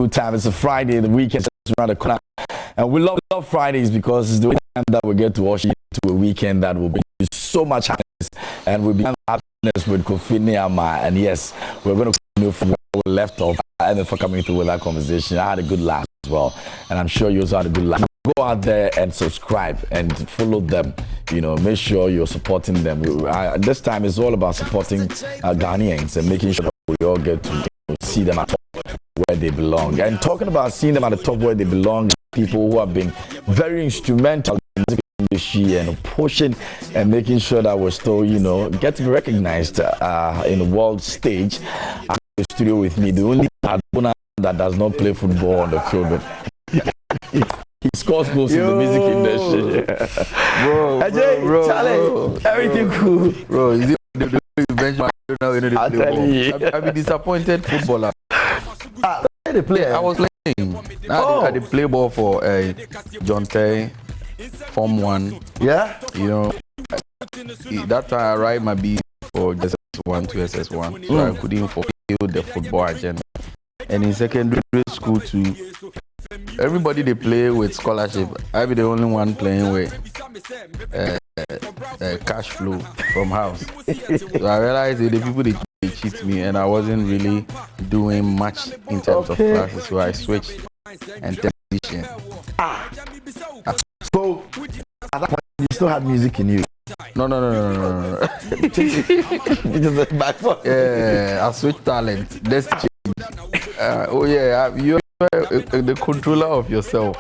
good time. It's a Friday, the weekend is around the corner. And we love Fridays because it's the time that we get to watch into a weekend that will bring you so much happiness. And we began happiness with Kofi Niyama. And yes, we're going to continue from where we left off. And for coming through with that conversation, I had a good laugh as well. And I'm sure you also had a good laugh. Go out there and subscribe and follow them. You know, make sure you're supporting them. This time it's all about supporting Ghanaians and making sure that we all get to see them at the top where they belong. And talking about seeing them at the top where they belong, people who have been very instrumental in the music industry and pushing and making sure that we're still, you know, get to be recognized in the world stage. I have the studio with me, the only Adona that does not play football on the field. He scores goals in the music industry. Bro, Ajay, Charlie, everything cool. Bro, is it the benchmark now in the play? I've been disappointed footballer. The player. I was playing. I did play ball for John Tay, Form 1. Yeah? You know, that time I write my B for SS1 to SS1. So I couldn't fulfill the football agenda. And in secondary school too, everybody they play with scholarship. I be the only one playing with cash flow from house. So I realized that the people they cheat me, and I wasn't really doing much in terms of classes. So I switched and television. So at that point, you still had music in you. No. Yeah, I switched talent. That's change. You're the controller of yourself.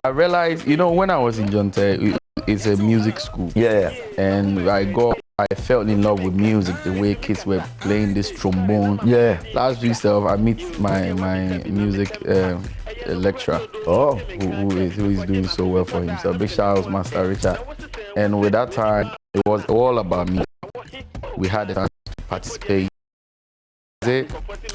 I realized, you know, when I was in John Tay, it's a music school. Yeah. And I fell in love with music, the way kids were playing this trombone. Yeah. Last week, I meet my music lecturer. Oh. Who is doing so well for himself. Big shout out to Master Richard. And with that time, it was all about me. We had a chance to participate.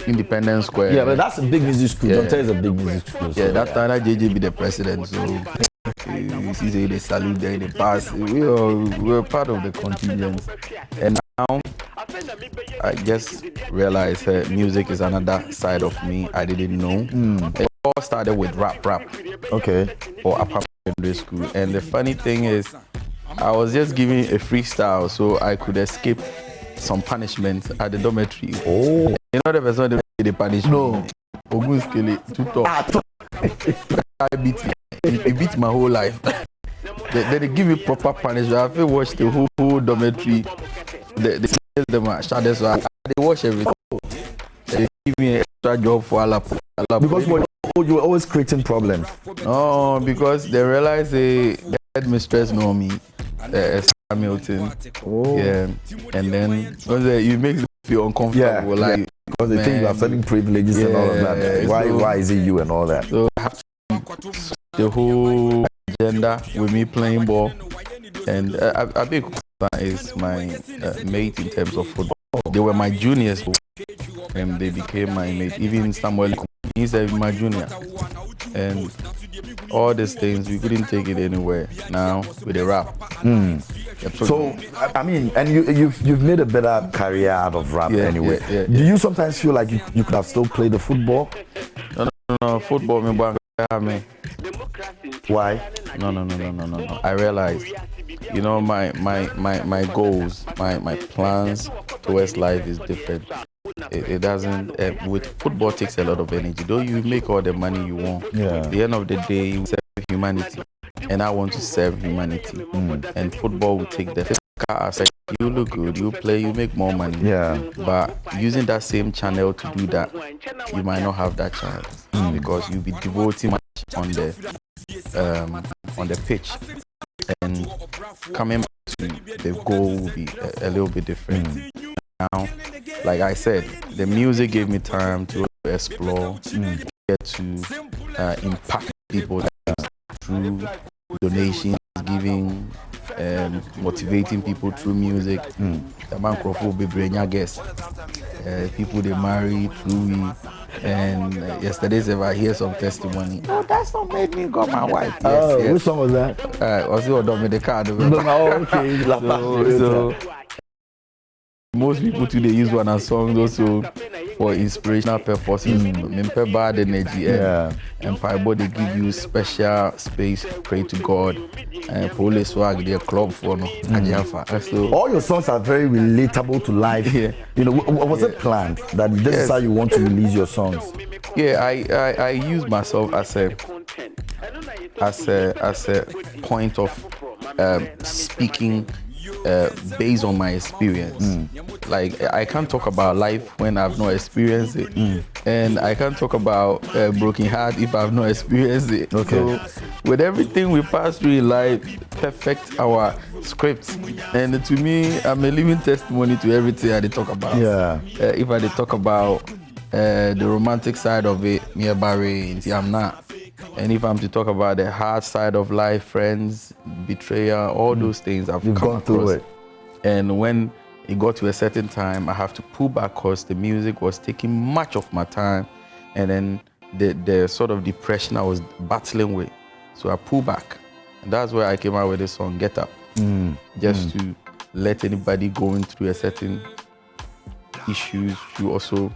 Independence Square. Yeah, but that's a big music school. Yeah. John Tay is a big music school. Yeah, that time that JJ be the president, so you see say they salute there in the past. We were part of the contingent, and now I just realized music is another side of me I didn't know. It all started with rap. Okay. For upper secondary school, and the funny thing is, I was just giving a freestyle so I could escape some punishment at the dormitory. Oh. You know the person they punish me? No. Ogun Skele, too tough. I beat my whole life. They give me proper punishment. I feel watch the whole dormitory. They them shadows. They watch everything. They give me an extra job for Alapo. Because you were always creating problems. No, because they realize the headmistress know me. Hamilton. Oh. Yeah. And then you make them feel uncomfortable. Yeah. Like, because they think you are selling privileges and all of that. Why is it you and all that? So I have to the whole agenda with me playing ball. And Abik is my mate in terms of football. They were my juniors and they became my mate. Even Samuel, he's my junior. And all these things, we couldn't take it anywhere now with the rap. So, I mean, and you've made a better career out of rap anyway. Yeah. Do you sometimes feel like you could have still played the football? No, football, me. Why? No. I realized, you know, my goals, my plans towards life is different. It doesn't, with football takes a lot of energy. Though you make all the money you want, at the end of the day, you serve humanity. And I want to serve humanity. And football will take the physical aspect. You look good, you play, you make more money. Yeah. But using that same channel to do that, you might not have that chance because you'll be devoting much on the pitch. And coming back to the goal will be a little bit different. Now, like I said, the music gave me time to explore, get to impact people through donations, giving, motivating people through music. The man will be bringing guests. People they marry through me. And yesterday's if I hear some testimony, that song made me got my wife. Yes. Which song was that? Was it done with the card? Okay. So most people today use one as songs also. for inspirational purposes. Mempe bad energy. And Bible, they give you special space to pray to God. And police swag their club for no. So all your songs are very relatable to life. You know, was it planned that this is how you want to release your songs? Yeah, I use myself as a point of speaking based on my experience. Like I can't talk about life when I've not experienced it, and I can't talk about broken heart if I've not experienced it. So with everything we pass through in life, perfect our scripts, and to me, I'm a living testimony to everything I talk about. If I talk about the romantic side of it, I'm not. And if I'm to talk about the hard side of life, friends, betrayal, all those things I've gone through it. And when it got to a certain time, I have to pull back because the music was taking much of my time, and then the sort of depression I was battling with. So I pulled back. And that's where I came out with this song, Get Up. Just to let anybody going through a certain issues to also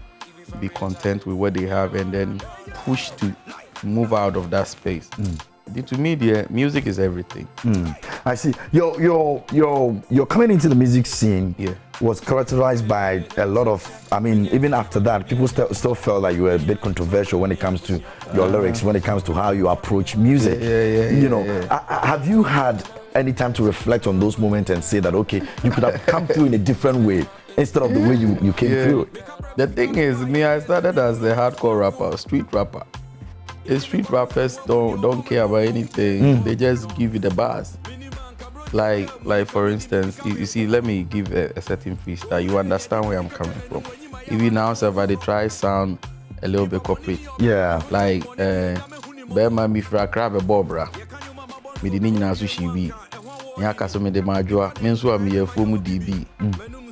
be content with what they have, and then push to move out of that space. To me, the music is everything. I see. Your coming into the music scene was characterized by a lot of, I mean, even after that, people still felt like you were a bit controversial when it comes to your lyrics, when it comes to how you approach music. Have you had any time to reflect on those moments and say that, okay, you could have come through in a different way instead of the way you came through? The thing is, I started as the hardcore rapper, street rapper. The street rappers don't care about anything. They just give you the bars. Like for instance, you see, let me give a certain freestyle. You understand where I'm coming from. Even now, so they try sound a little bit corporate. Like, Bema mi fra crab a bobra. Me di nina sushi bi. Nyaka so me de majua. Mensu a mi ye fomu DB.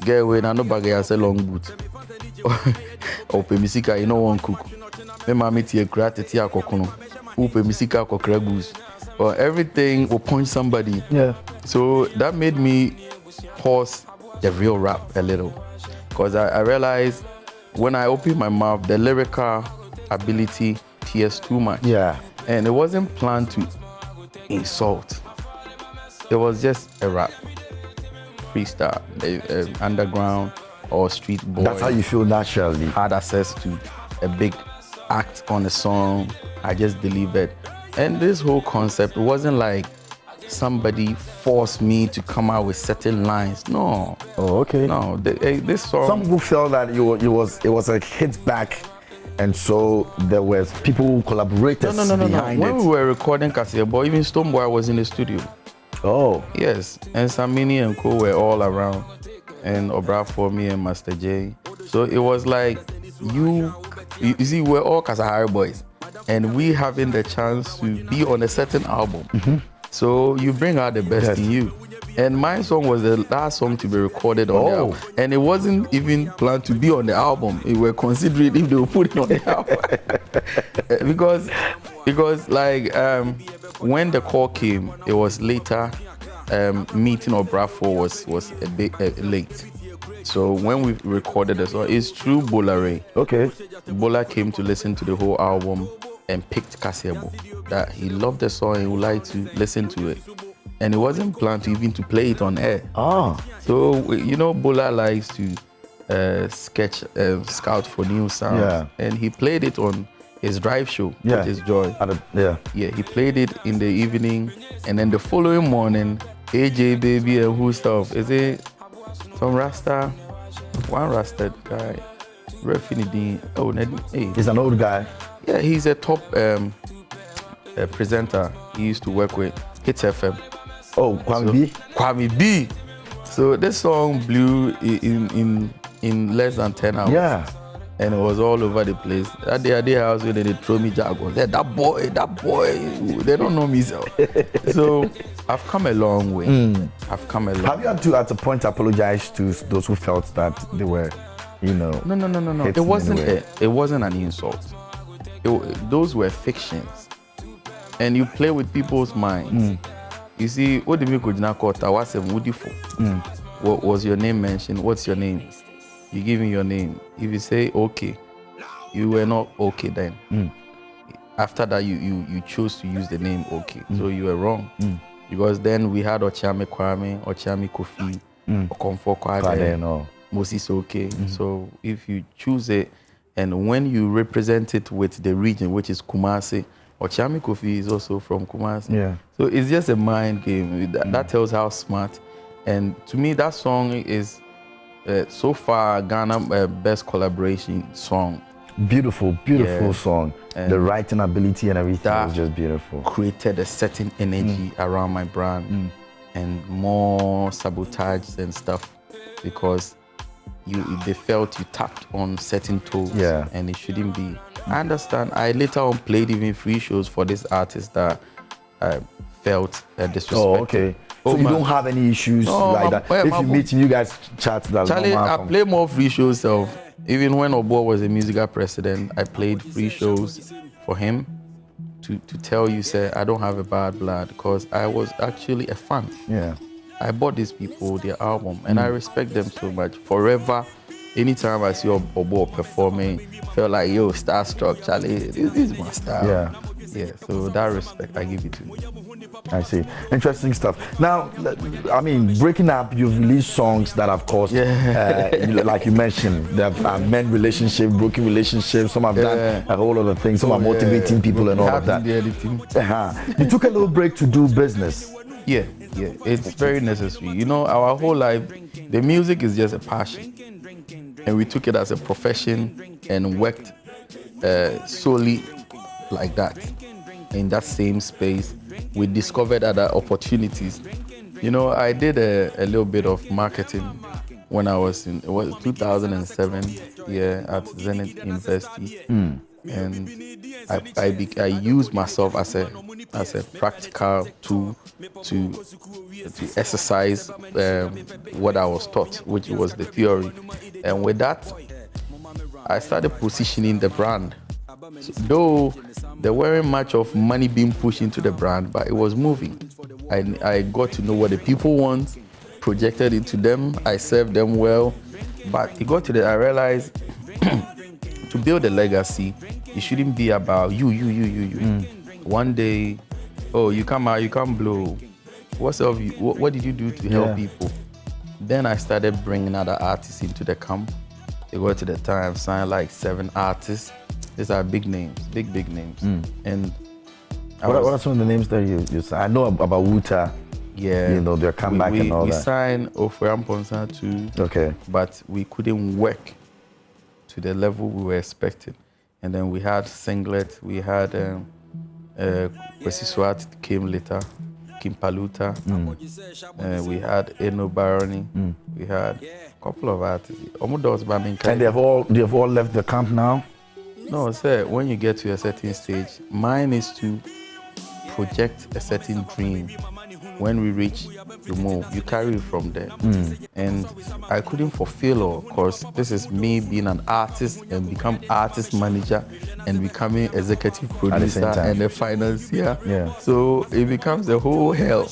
Get we na no bagay a say long boot. Ope misika you no one cook. Me mama tie gratitude akokono. Upe misika akokra goose. Or everything will punch somebody. So that made me pause the real rap a little. Because I realized when I opened my mouth, the lyrical ability tears too much. And it wasn't planned to insult. It was just a rap. Freestyle. Underground or street boy. That's how you feel naturally. Had access to a big act on a song. I just delivered. And this whole concept wasn't like somebody forced me to come out with certain lines. No. No. This song. Some people felt that it was a hit back, and so there were people collaborators behind it. When we were recording Kasebo, even Stoneboy was in the studio. Yes. And Samini and Co were all around. And Obra for me and Master J. So it was like you see, we're all Kasahari boys, and we having the chance to be on a certain album. So you bring out the best in you. And my song was the last song to be recorded on the album. And it wasn't even planned to be on the album. We were considering if they would put it on the album. because like when the call came, it was later. Meeting of Brafo was a bit late. So when we recorded the song, it's true Bolare. Bola came to listen to the whole album and picked Kasebo. That he loved the song and he would like to listen to it. And it wasn't planned to even to play it on air. So, you know, Bola likes to scout for new sounds. And he played it on his drive show, What is Joy. He played it in the evening, and then the following morning, AJ Baby and who stuff? Is it some Rasta? One Rasta guy. Refinity. He's an old guy. Yeah, he's a top presenter. He used to work with Hits FM. Kwame B. So this song blew in less than 10 hours. And it was all over the place. At their house, when they throw me jargon, that boy, they don't know me. So I've come a long way. I've come a long way. Have you had to, at a point, apologize to those who felt that they were, you know? No. It wasn't an insult. Those were fictions. And you play with people's minds. You see, what do you mean, Kojina Kota? What's a Moody for? What was your name mentioned? What's your name? you give him your name. If you say okay, you were not okay then. After that, you chose to use the name okay, so you were wrong. Because then we had Ochame Kwame, Ochame Kofi, Okomfo Kwade, no. Moses okay. So if you choose it, and when you represent it with the region, which is Kumasi, Ochame Kofi is also from Kumasi. Yeah. So it's just a mind game. That tells how smart. And to me, that song is so far Ghana best collaboration song. Beautiful song. And the writing ability and everything was just beautiful. Created a certain energy around my brand and more sabotage and stuff because they felt you tapped on certain toes and it shouldn't be. I understand. I later on played even free shows for this artist that I felt disrespected. Oh, okay. So you don't have any issues like that? If you meet him, you guys chat that. Charlie, I play more free shows even when Obo was a musical president, I played free shows for him to tell you, say, I don't have a bad blood because I was actually a fan. Yeah. I bought these people their album and I respect them so much. Forever, anytime I see Obo performing, felt like, yo, starstruck, Charlie, this is my style. Yeah, so that respect, I give it to you. I see. Interesting stuff. Now, I mean, breaking up, you've released songs that have caused, like you mentioned, there are men relationships, broken relationships, some have done a whole lot of things, some are motivating people and all of that. You took a little break to do business. Yeah, it's very necessary. You know, our whole life, the music is just a passion. And we took it as a profession and worked solely like that. In that same space, we discovered other opportunities. You know, I did a little bit of marketing when I was in 2007 at Zenith University, and I used myself as a practical tool to exercise what I was taught, which was the theory, and with that, I started positioning the brand. So, though there weren't much of money being pushed into the brand, but it was moving. I got to know what the people want, projected into them, I served them well, but it got to I realized to build a legacy, it shouldn't be about you. One day, oh, you come out, you can't blow. What did you do to help people? Then I started bringing other artists into the camp. They got to the time, signed like 7 artists. These are big names, big names. And what are some of the names that you signed? I know about Wuta. Yeah. You know, their comeback and all that. We signed Ofram Ponsa too. Okay. But we couldn't work to the level we were expecting. And then we had Singlet, we had Kwesi Swat came later, Kim Paluta, we had Eno Baroni, we had a couple of artists. And they have all left the camp now? No, sir, when you get to a certain stage, mine is to project a certain dream. When we reach, you move, you carry it from there. And I couldn't fulfill all, because this is me being an artist and become artist manager and becoming executive producer and a financier. So it becomes a whole hell.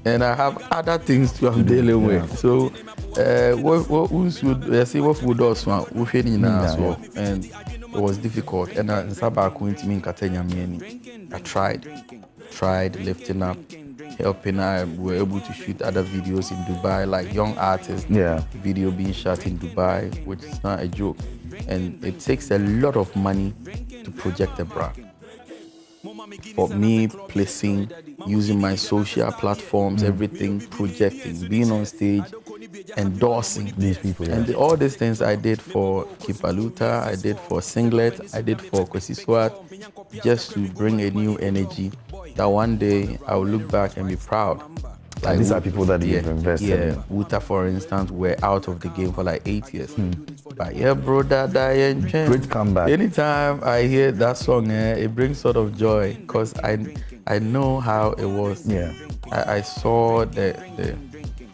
And I have other things to I'm dealing with. So what would also and it was difficult. And I tried lifting up, helping. We were able to shoot other videos in Dubai, like young artists. Video being shot in Dubai, which is not a joke. And it takes a lot of money to project a brand. For me, placing, using my social platforms, everything, projecting, being on stage, endorsing these people. And all these things I did for Kipaluta, I did for Singlet, I did for Kwesi Swat, just to bring a new energy that one day I will look back and be proud. Like these are people that you've invested in. Wuta, for instance, were out of the game for like 8 years. But yeah, bro, great comeback. Anytime I hear that song, it brings sort of joy, because I know how it was. I saw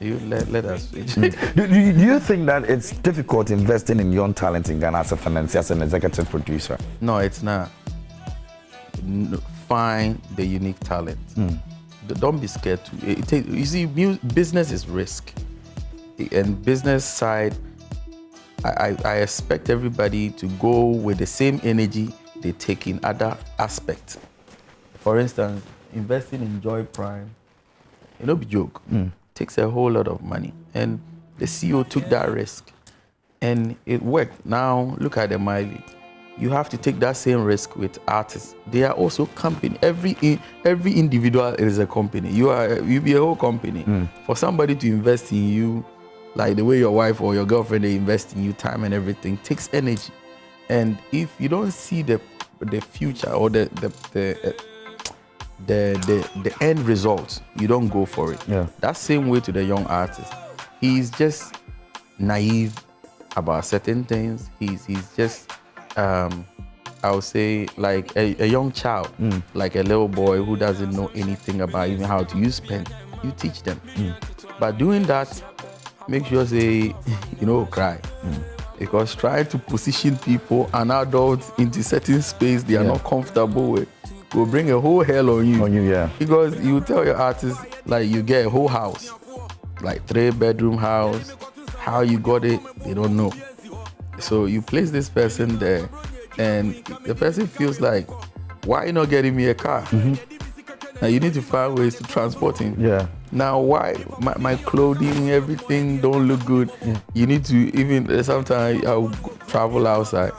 let us switch. Do you think that it's difficult investing in young talent in Ghana as a financier, as an executive producer? No, it's not. Find the unique talent. Don't be scared to. You see, business is risk, and business side, I expect everybody to go with the same energy they take in other aspects. For instance, investing in Joy Prime, you know, be joke, takes a whole lot of money. And the CEO took that risk and it worked. Now look at the mileage. You have to take that same risk with artists. They are also company. Every individual is a company. You be a whole company. For somebody to invest in you, like the way your wife or your girlfriend they invest in you, time and everything, takes energy. And if you don't see the future or the end result, you don't go for it. Yeah. That same way to the young artist. He's just naive about certain things. He's just I would say like a young child, like a little boy who doesn't know anything about even how to use pen. You teach them. But doing that, make sure say cry. Because trying to position people and adults into certain space they are not comfortable with will bring a whole hell on you. Yeah. Because you tell your artist like you get a whole house, like 3-bedroom house, how you got it, they don't know. So you place this person there and the person feels like, why you not getting me a car? Now you need to find ways to transport him. Yeah. Now why my clothing, everything don't look good? You need to even sometimes I'll travel outside,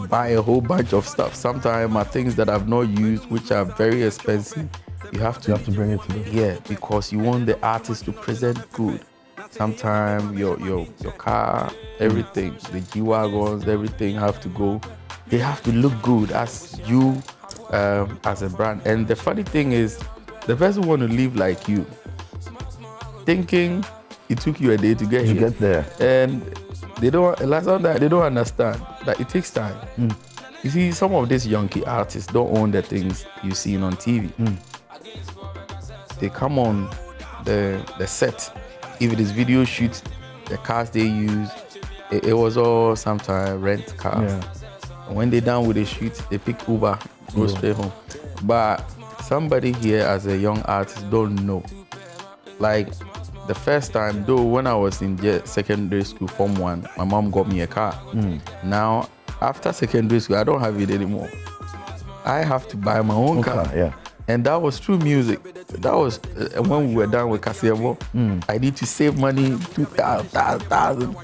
buy a whole bunch of stuff. Sometimes are things that I've not used, which are very expensive. You have to bring it to them. Yeah, because you want the artist to present good. Sometimes your car, everything, the G-Wagons, everything have to go. They have to look good as you, as a brand. And the funny thing is, the person want to live like you, thinking it took you a day to get here. Get there. And they don't understand that it takes time. You see, some of these Yankee artists don't own the things you see on TV. They come on the set. If it is video shoots, the cars they use, it was all sometimes rent cars. Yeah. And when they're done with the shoot, they pick Uber, go straight home. But somebody here as a young artist don't know. Like the first time, though, when I was in secondary school, Form 1, my mom got me a car. Now, after secondary school, I don't have it anymore. I have to buy my own car. Yeah. And that was through music. That was when we were done with Kasebo. I need to save money, 2,000.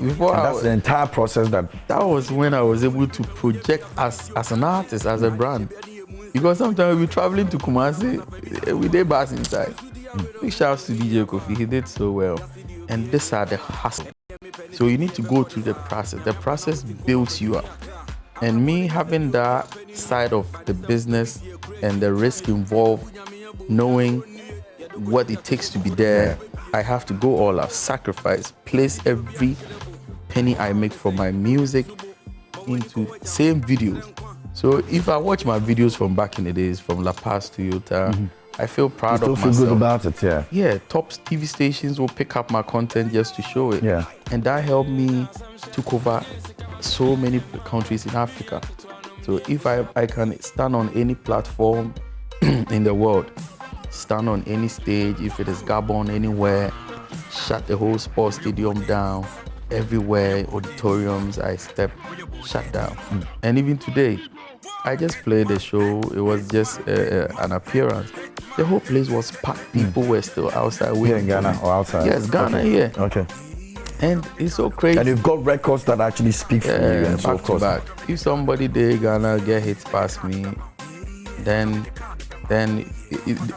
Before that's the entire process that was when I was able to project as an artist, as a brand. Because sometimes we're traveling to Kumasi, we did bars inside. Big shouts to DJ Kofi, he did so well. And these are the hustle. So you need to go through the process. The process builds you up. And me having that side of the business and the risk involved, knowing what it takes to be there, I have to go all out, sacrifice, place every penny I make from my music into same videos. So if I watch my videos from back in the days, from La Paz to Utah, I feel proud of myself. You still feel good about it, yeah. Yeah, top TV stations will pick up my content just to show it. Yeah. And that helped me took over so many countries in Africa. So if I can stand on any platform in the world, stand on any stage, if it is Gabon, anywhere, shut the whole sports stadium down, everywhere, auditoriums, I step, shut down. And even today, I just played a show, it was just an appearance. The whole place was packed, people were still outside waiting. Here in Ghana or outside? Yes, Ghana, okay. yeah. Okay. And it's so crazy. And you've got records that actually speak for you. And so, back of course, to back. If somebody there Ghana get hits past me, then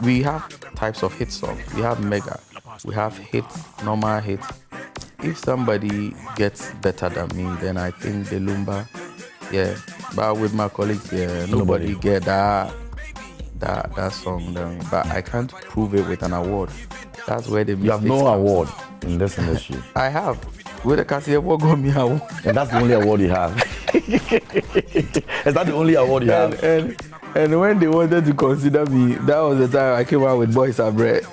we have types of hit songs. We have mega, we have hits, normal hits. If somebody gets better than me, then I think the Lumba, yeah. But with my colleagues, yeah, nobody get that song done. But I can't prove it with an award. That's where the you have no award in this industry. I have. With the Kasiyebo got me award. And that's the only award you have. Is that the only award you have? And when they wanted to consider me, that was the time I came out with Boys Are Bread.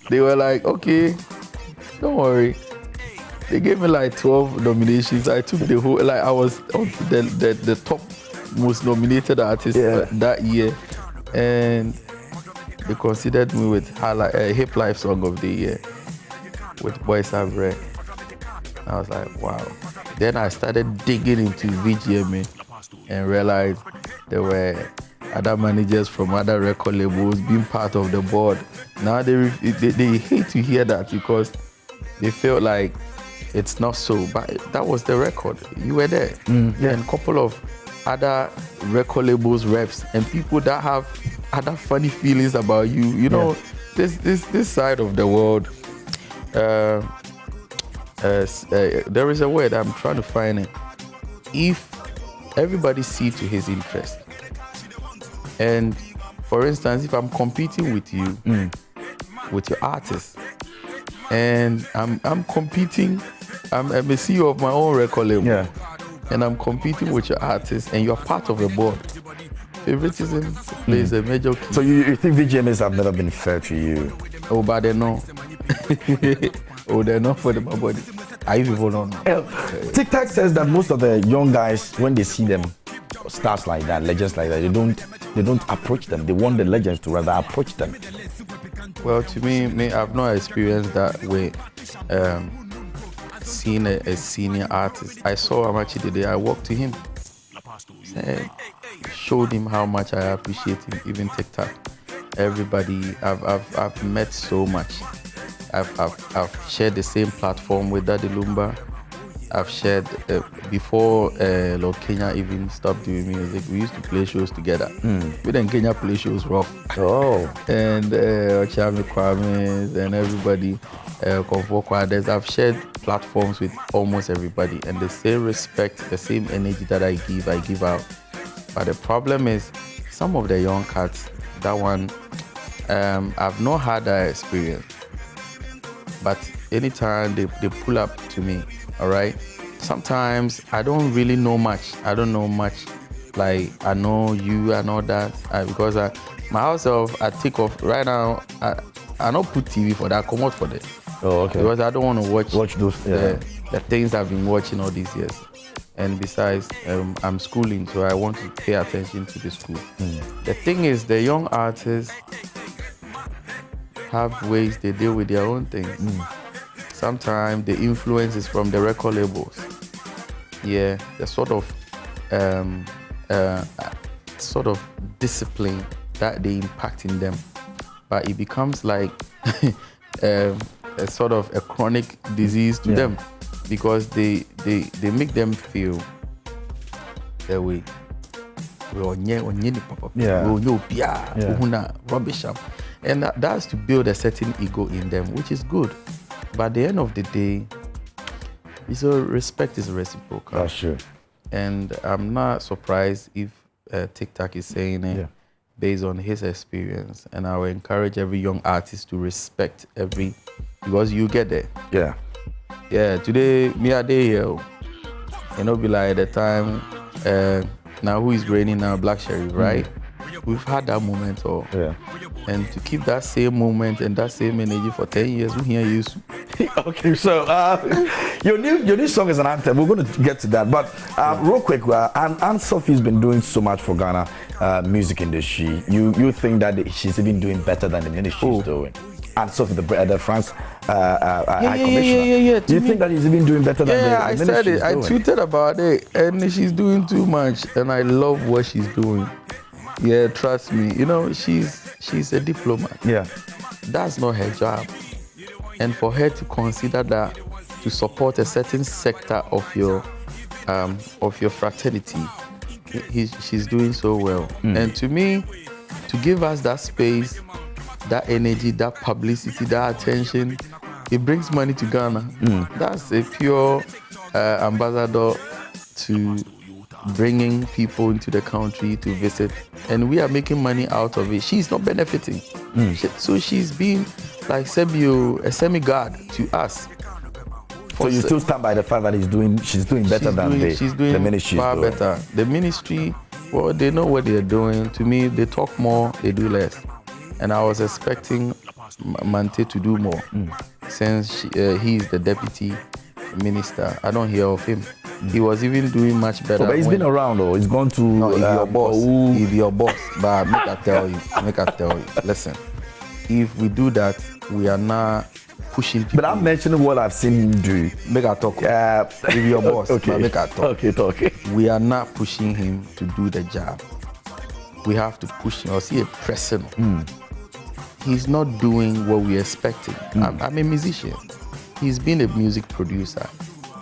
They were like, okay, don't worry. They gave me like 12 nominations. I took the whole, like I was the top most nominated artist that year. And they considered me with Hip Life Song of the Year with Boys Are Bread. I was like, wow. Then I started digging into VGMA and realized there were other managers from other record labels being part of the board. Now they hate to hear that because they feel like it's not so. But that was the record. You were there. And a couple of other record labels reps and people that have other funny feelings about you. You know, this side of the world. There is a word I'm trying to find it. If everybody see to his interest, and for instance, if I'm competing with you, with your artist, and I'm competing, I'm a CEO of my own record label, and I'm competing with your artist, and you're part of the board. Favoritism plays a major key. So you think VGMAs have never been fair to you? Oh, but they know. Oh, they're not for the body. I people don't know. TikTok says that most of the young guys, when they see them, stars like that, legends like that, they don't approach them. They want the legends to rather approach them. Well, to me, I've not experienced that way. Seeing a senior artist, I saw Amachi today. I walked to him, showed him how much I appreciate him. Even TikTok, everybody, I've met so much. I've shared the same platform with Daddy Lumba. I've shared before Lord Kenya even stopped doing music. We used to play shows together. We didn't Kenya play shows rough. Oh, and Ochami Kwames and everybody, Komfo Kwades. I've shared platforms with almost everybody, and the same respect, the same energy that I give out. But the problem is, some of the young cats, that one, I've not had that experience. But anytime they pull up to me, all right, sometimes I don't really know much. I don't know much. Like, I know you and all that. Because my house I take off right now. I don't put TV for that. I come out for that. Oh, okay. Because I don't want to watch those the things I've been watching all these years. And besides, I'm schooling, so I want to pay attention to the school. The thing is, the young artists have ways they deal with their own things. Sometimes the influence is from the record labels. Yeah, the sort of discipline that they impact in them. But it becomes like a sort of a chronic disease to them, because they make them feel that way. Rubbish. And that's to build a certain ego in them, which is good. But at the end of the day, respect is reciprocal. That's true. And I'm not surprised if TikTok is saying it based on his experience. And I will encourage every young artist to respect because you get there. Yeah. Yeah, today, me a day here. And it'll be like the time, now who is reigning now, Black Sheriff, right? We've had that moment, and to keep that same moment and that same energy for 10 years, we hear you. Okay, so your new song is an anthem. We're going to get to that, but real quick, Anne Sophie's been doing so much for Ghana music industry. You think that she's even doing better than the ministry is doing? Anne Sophie, the France High Commissioner. Do you think that he's even doing better than the ministry is doing? I tweeted about it, and she's doing too much, and I love what she's doing. Yeah, trust me. You know, she's a diplomat. Yeah. That's not her job. And for her to consider that, to support a certain sector of your fraternity, she's doing so well. And to me, to give us that space, that energy, that publicity, that attention, it brings money to Ghana. That's a pure ambassador to bringing people into the country to visit, and we are making money out of it. She's not benefiting. So she's been like a semi-god to us. So you still stand by the fact that she's doing better than the ministry far is doing. better. The ministry, well, they know what they're doing. To me, they talk more, they do less. And I was expecting Mante to do more, since he is the deputy minister. I don't hear of him. He was even doing much better. But he's been around, though. He's gone to. No, he's your boss. He's your boss. But make I tell you. Listen, if we do that, we are not pushing people. But I'm mentioning what I've seen him do. Make a talk. With your boss. Okay. Make a talk. Okay, talk. We are not pushing him to do the job. We have to push him. Or see a person. He's not doing what we expected. I'm a musician. He's been a music producer.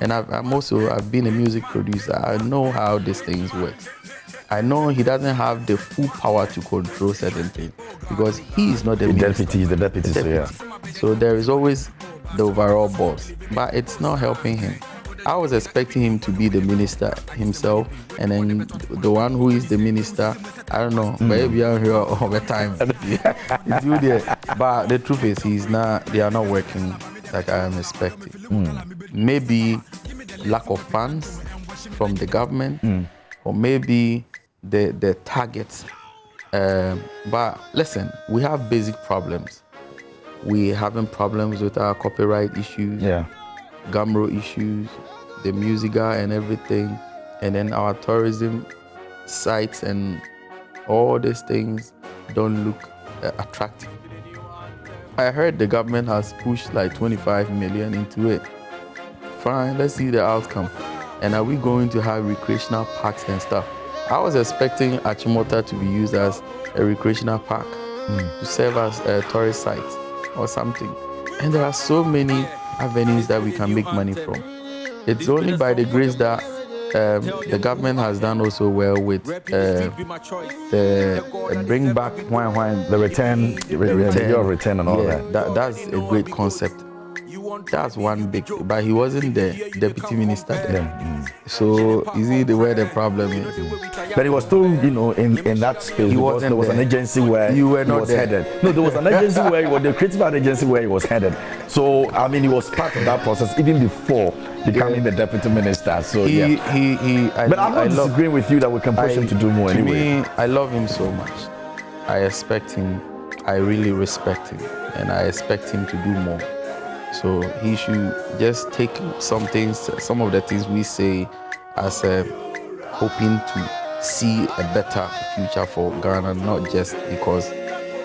And I've been a music producer. I know how these things work. I know he doesn't have the full power to control certain things because he is not the deputy. He's the deputy. So, yeah. So there is always the overall boss, but it's not helping him. I was expecting him to be the minister himself, and then the one who is the minister, I don't know, maybe I'm here all the time. It's you there. But the truth is, they are not working like I am expecting. Maybe lack of funds from the government, or maybe the targets. But listen, we have basic problems. We having problems with our copyright issues, Gumroad issues, the musica and everything, and then our tourism sites and all these things don't look attractive. I heard the government has pushed like 25 million into it. Fine, let's see the outcome. And are we going to have recreational parks and stuff? I was expecting Achimota to be used as a recreational park to serve as a tourist site or something. And there are so many avenues that we can make money from. It's only by the grace that the government has done also well with the bring back the return and all that. That's a great concept. That's one big, but he wasn't the deputy minister then. So you see where the problem is. But he was still, in that space. There was an agency where he was headed. No, there was an agency where he was the creative art agency where he was headed. So I mean, he was part of that process even before becoming the deputy minister. So but I'm not disagreeing with you that we can push him to do more anyway. To me, I love him so much. I expect him. I really respect him, and I expect him to do more. So he should just take some of the things we say as hoping to see a better future for Ghana, not just because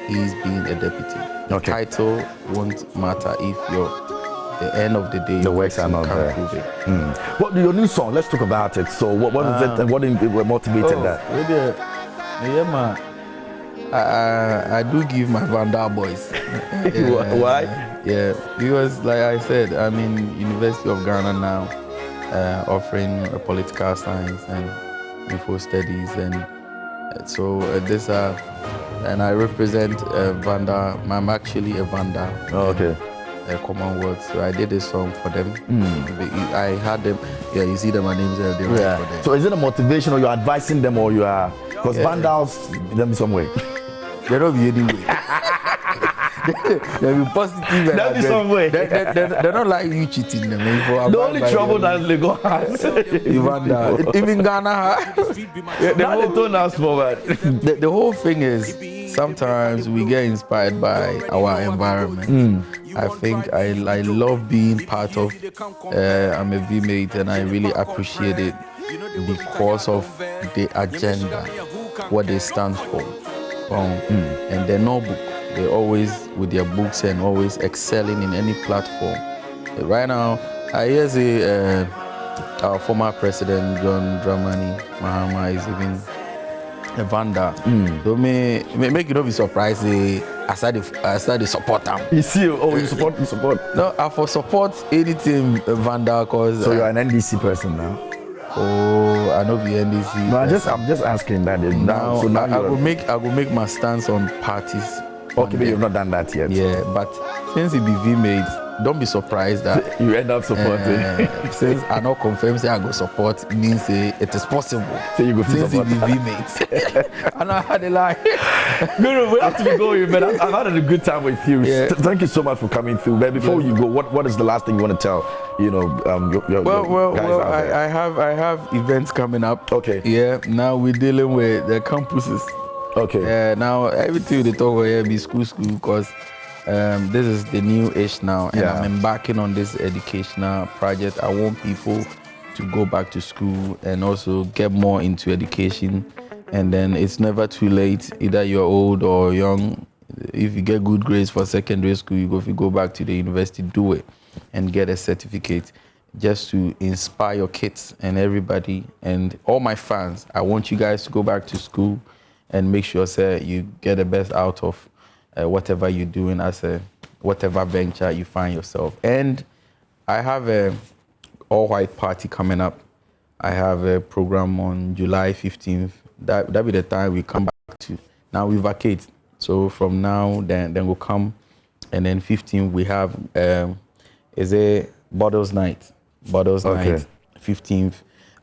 he's being a deputy. The title won't matter if the end of the day the works are not there. What your new song? Let's talk about it. So what is it and what motivated that? I do give my Vanda boys. Why? Yeah, because like I said, I'm in University of Ghana now, offering political science and info studies, and so and I represent Vanda. I'm actually a Vanda. A Commonwealth. So I did a song for them. I had them. Yeah, you see them, my names are there. For them. So is it a motivation, or you're advising them, or you are? Because Vandals, them some way. They don't be anyway. They'll be positive. They'll be some way. They're not like you cheating them. The only trouble that Lagos has. Even Ghana has. Now they don't ask for that. The whole thing is sometimes we get inspired by our environment. I think I love being part of, I'm a V-mate, and I really appreciate it because of the agenda, what they stand for. And their notebook, they're always with their books and always excelling in any platform. Right now, I hear our former president, John Dramani Mahama, is even a Vanda. So make you not be surprised. I started support them. You see, you support. No, I for support anything Vanda cause. So you're an NDC person now. Oh, I know the NDC. No, I'm just asking that. Now I will make my stance on parties. Okay, but you've not done that yet. Yeah, but since it be V-made, don't be surprised that you end up supporting. Since I not confirm say I go support means it is possible. So you go since it be V-made. I know how they lie. No, we have to be going, man. I've had a good time with you. Yeah. Thank you so much for coming through. But before you go, what is the last thing you want to tell? Your guys I have events coming up. Okay. Yeah. Now we're dealing with the campuses. Okay. Now everything they talk about here be school because this is the new age now, and I'm embarking on this educational project. I want people to go back to school and also get more into education. And then it's never too late. Either you're old or young, If you get good grades for secondary school, if you go back to the university, do it and get a certificate just to inspire your kids and everybody and all my fans. I want you guys to go back to school and make sure, sir, you get the best out of whatever you're doing whatever venture you find yourself. And I have a all-white party coming up. I have a program on July 15th. That'll be the time we come back to. Now we vacate. So from now, then we'll come. And then 15th, we have, is a Bottles Night. Bottles Night, 15th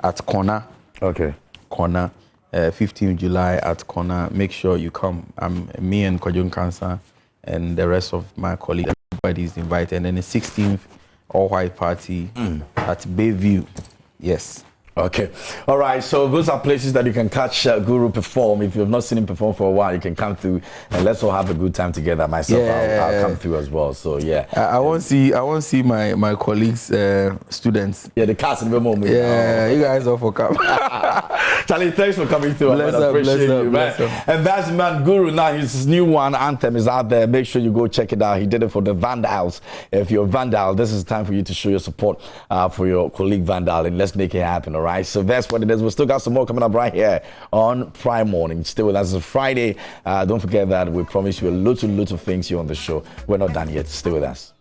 at Corner. Okay. Corner, 15th July at Corner. Make sure you come. Me and Kojun Cancer and the rest of my colleagues, everybody is invited. And then the 16th, all-white party at Bayview. Yes. Okay. All right. So those are places that you can catch Guru perform. If you've not seen him perform for a while, you can come through and let's all have a good time together. Myself, I'll come through as well. So yeah. I want to see my colleagues, students. Yeah, the cast in the moment. Yeah, you guys all for coming. Charlie, thanks for coming through. I appreciate you, man. And that's man Guru. Now his new one, Anthem, is out there. Make sure you go check it out. He did it for the Vandals. If you're a Vandal, this is time for you to show your support for your colleague Vandal, and let's make it happen. All right. So that's what it is. We still got some more coming up right here on Prime Morning. Still with us. It's Friday. Don't forget that we promise you a lot of things here on the show. We're not done yet. Stay with us.